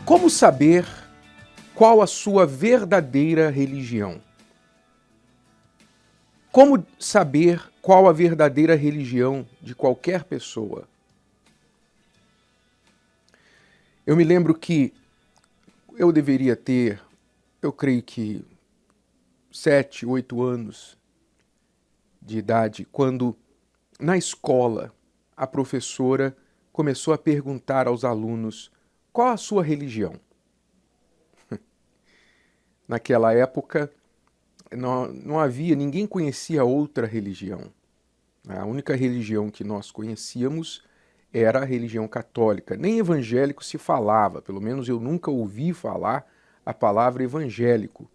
Como saber qual a sua verdadeira religião? Como saber qual a verdadeira religião de qualquer pessoa? Eu me lembro que eu deveria ter, eu creio que 7, 8 anos de idade, quando na escola a professora começou a perguntar aos alunos qual a sua religião. Naquela época não havia, ninguém conhecia outra religião. A única religião que nós conhecíamos era a religião católica. Nem evangélico se falava, pelo menos eu nunca ouvi falar a palavra evangélico.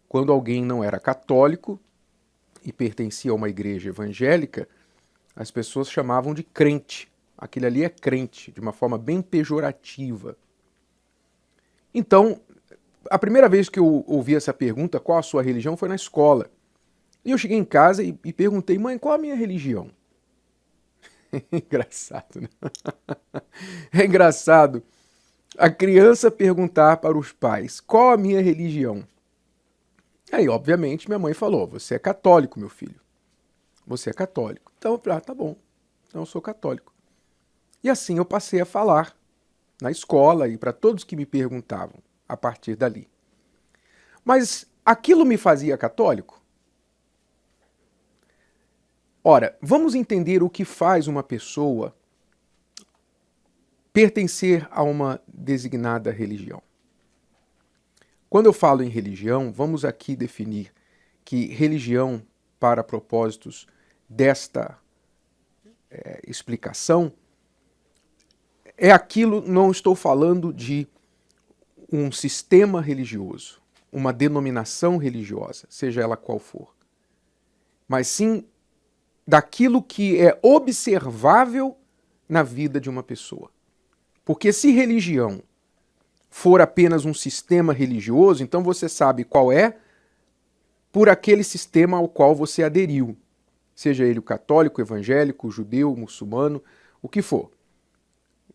Quando alguém não era católico e pertencia a uma igreja evangélica, as pessoas chamavam de crente. Aquele ali é crente, de uma forma bem pejorativa. Então, a primeira vez que eu ouvi essa pergunta, qual a sua religião, foi na escola. E eu cheguei em casa e perguntei, mãe, qual a minha religião? É engraçado, né? É engraçado a criança perguntar para os pais, qual a minha religião? Aí, obviamente, minha mãe falou, você é católico, meu filho. Você é católico. Então eu falei, tá bom, então eu sou católico. E assim eu passei a falar na escola e para todos que me perguntavam a partir dali. Mas aquilo me fazia católico? Ora, vamos entender o que faz uma pessoa pertencer a uma designada religião. Quando eu falo em religião, vamos aqui definir que religião, para propósitos desta explicação, é aquilo, não estou falando de um sistema religioso, uma denominação religiosa, seja ela qual for, mas sim daquilo que é observável na vida de uma pessoa. Porque se religião for apenas um sistema religioso, então você sabe qual é por aquele sistema ao qual você aderiu, seja ele o católico, o evangélico, o judeu, o muçulmano, o que for.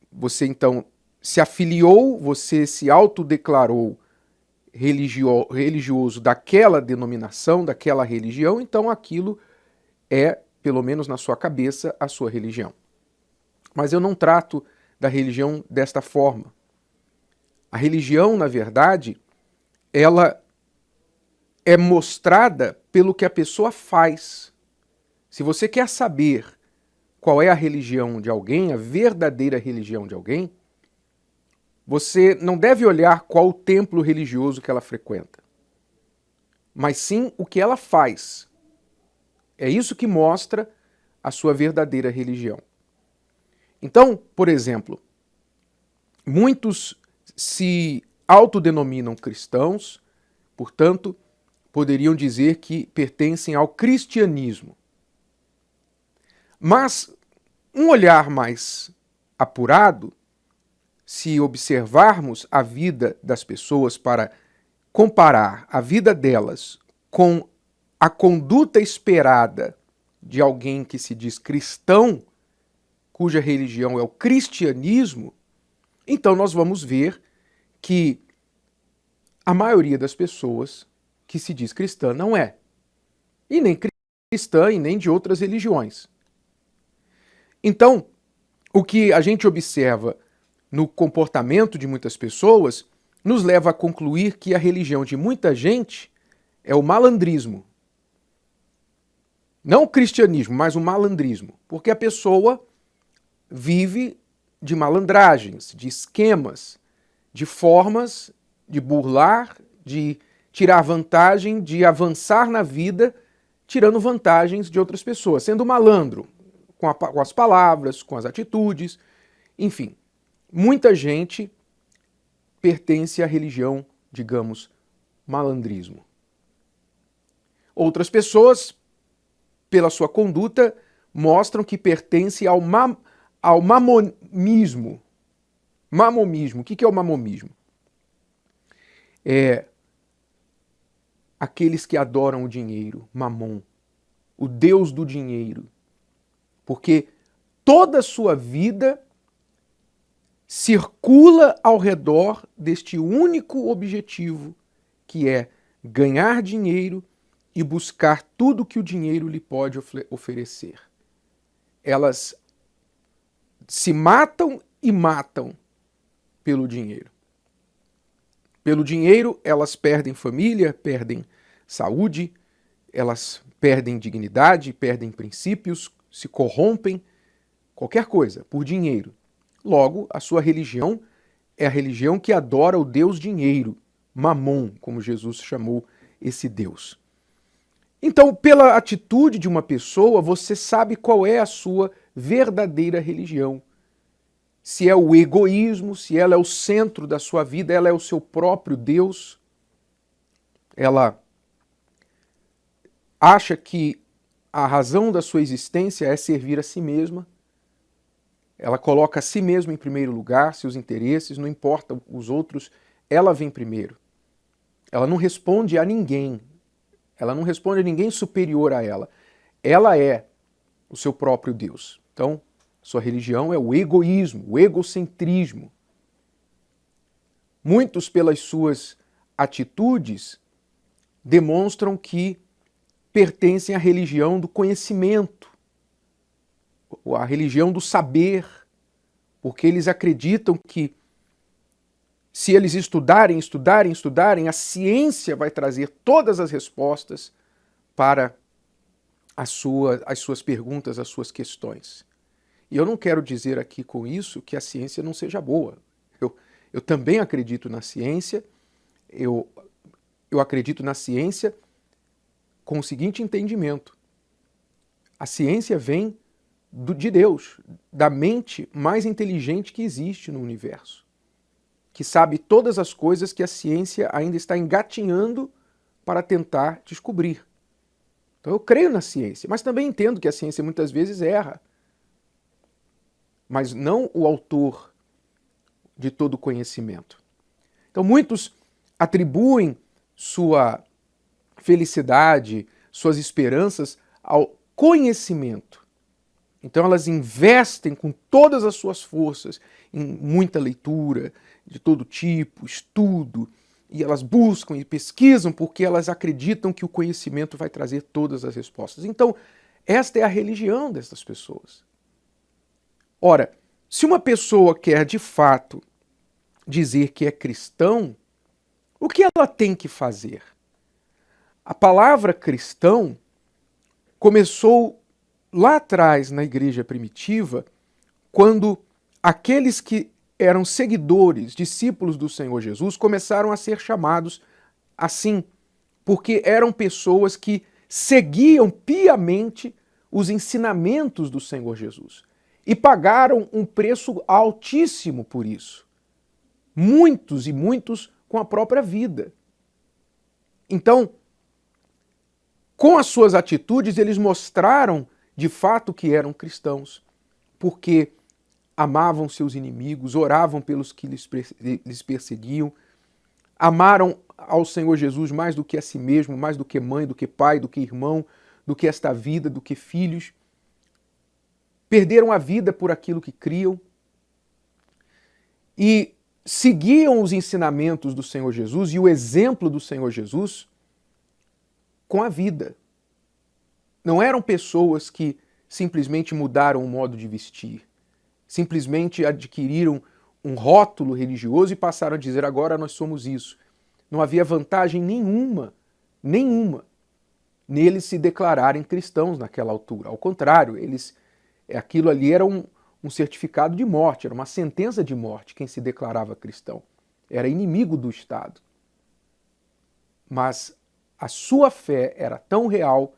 Você então se afiliou, você se autodeclarou religioso daquela denominação, daquela religião, então aquilo é, pelo menos na sua cabeça, a sua religião. Mas eu não trato da religião desta forma. A religião, na verdade, ela é mostrada pelo que a pessoa faz. Se você quer saber qual é a religião de alguém, a verdadeira religião de alguém, você não deve olhar qual o templo religioso que ela frequenta, mas sim o que ela faz. É isso que mostra a sua verdadeira religião. Então, por exemplo, muitos se autodenominam cristãos, portanto, poderiam dizer que pertencem ao cristianismo. Mas um olhar mais apurado, se observarmos a vida das pessoas para comparar a vida delas com a conduta esperada de alguém que se diz cristão, cuja religião é o cristianismo, então nós vamos ver que a maioria das pessoas que se diz cristã não é. E nem cristã e nem de outras religiões. Então, o que a gente observa no comportamento de muitas pessoas nos leva a concluir que a religião de muita gente é o malandrismo. Não o cristianismo, mas o malandrismo. Porque a pessoa vive de malandragens, de esquemas, de formas de burlar, de tirar vantagem, de avançar na vida, tirando vantagens de outras pessoas, sendo malandro com as palavras, com as atitudes, enfim. Muita gente pertence à religião, digamos, malandrismo. Outras pessoas, pela sua conduta, mostram que pertence ao mamonismo. Mamonismo. O que é o mamonismo? É aqueles que adoram o dinheiro, mamon, o deus do dinheiro. Porque toda a sua vida circula ao redor deste único objetivo, que é ganhar dinheiro e buscar tudo que o dinheiro lhe pode oferecer. Elas se matam e matam pelo dinheiro. Pelo dinheiro, elas perdem família, perdem saúde, elas perdem dignidade, perdem princípios, se corrompem, qualquer coisa, por dinheiro. Logo, a sua religião é a religião que adora o Deus dinheiro, Mamon, como Jesus chamou esse Deus. Então, pela atitude de uma pessoa, você sabe qual é a sua verdadeira religião. Se é o egoísmo, se ela é o centro da sua vida, ela é o seu próprio Deus. Ela acha que a razão da sua existência é servir a si mesma. Ela coloca a si mesma em primeiro lugar, seus interesses, não importa os outros, ela vem primeiro. Ela não responde a ninguém. Ela não responde a ninguém superior a ela. Ela é o seu próprio Deus. Então, sua religião é o egoísmo, o egocentrismo. Muitos, pelas suas atitudes, demonstram que pertencem à religião do conhecimento, à religião do saber, porque eles acreditam que se eles estudarem, a ciência vai trazer todas as respostas para as suas perguntas, as suas questões. E eu não quero dizer aqui com isso que a ciência não seja boa. Eu também acredito na ciência, eu acredito na ciência com o seguinte entendimento. A ciência vem de Deus, da mente mais inteligente que existe no universo, que sabe todas as coisas que a ciência ainda está engatinhando para tentar descobrir. Então eu creio na ciência, mas também entendo que a ciência muitas vezes erra. Mas não o autor de todo o conhecimento. Então muitos atribuem sua felicidade, suas esperanças ao conhecimento. Então elas investem com todas as suas forças em muita leitura, de todo tipo, estudo, e elas buscam e pesquisam porque elas acreditam que o conhecimento vai trazer todas as respostas. Então, esta é a religião dessas pessoas. Ora, se uma pessoa quer de fato dizer que é cristão, o que ela tem que fazer? A palavra cristão começou lá atrás na igreja primitiva, quando aqueles que eram seguidores, discípulos do Senhor Jesus, começaram a ser chamados assim, porque eram pessoas que seguiam piamente os ensinamentos do Senhor Jesus e pagaram um preço altíssimo por isso. Muitos e muitos com a própria vida. Então, com as suas atitudes, eles mostraram de fato que eram cristãos, porque amavam seus inimigos, oravam pelos que lhes perseguiam, amaram ao Senhor Jesus mais do que a si mesmo, mais do que mãe, do que pai, do que irmão, do que esta vida, do que filhos. Perderam a vida por aquilo que criam e seguiam os ensinamentos do Senhor Jesus e o exemplo do Senhor Jesus com a vida. Não eram pessoas que simplesmente mudaram o modo de vestir, simplesmente adquiriram um rótulo religioso e passaram a dizer agora nós somos isso. Não havia vantagem nenhuma neles se declararem cristãos naquela altura. Ao contrário, aquilo ali era um certificado de morte, era uma sentença de morte quem se declarava cristão. Era inimigo do Estado. Mas a sua fé era tão real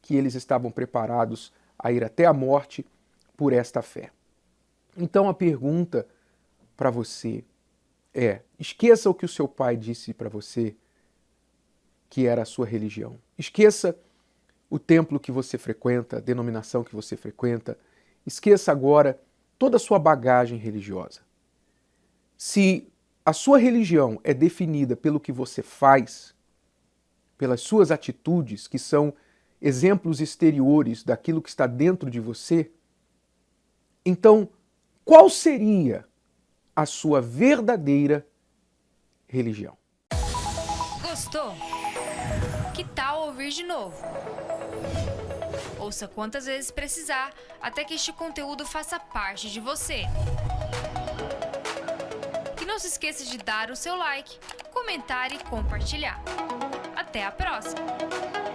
que eles estavam preparados a ir até a morte por esta fé. Então a pergunta para você é: esqueça o que o seu pai disse para você que era a sua religião. Esqueça o templo que você frequenta, a denominação que você frequenta. Esqueça agora toda a sua bagagem religiosa. Se a sua religião é definida pelo que você faz, pelas suas atitudes, que são exemplos exteriores daquilo que está dentro de você, então qual seria a sua verdadeira religião. Gostou? Que tal ouvir de novo? Ouça quantas vezes precisar, até que este conteúdo faça parte de você. E não se esqueça de dar o seu like, comentar e compartilhar. Até a próxima!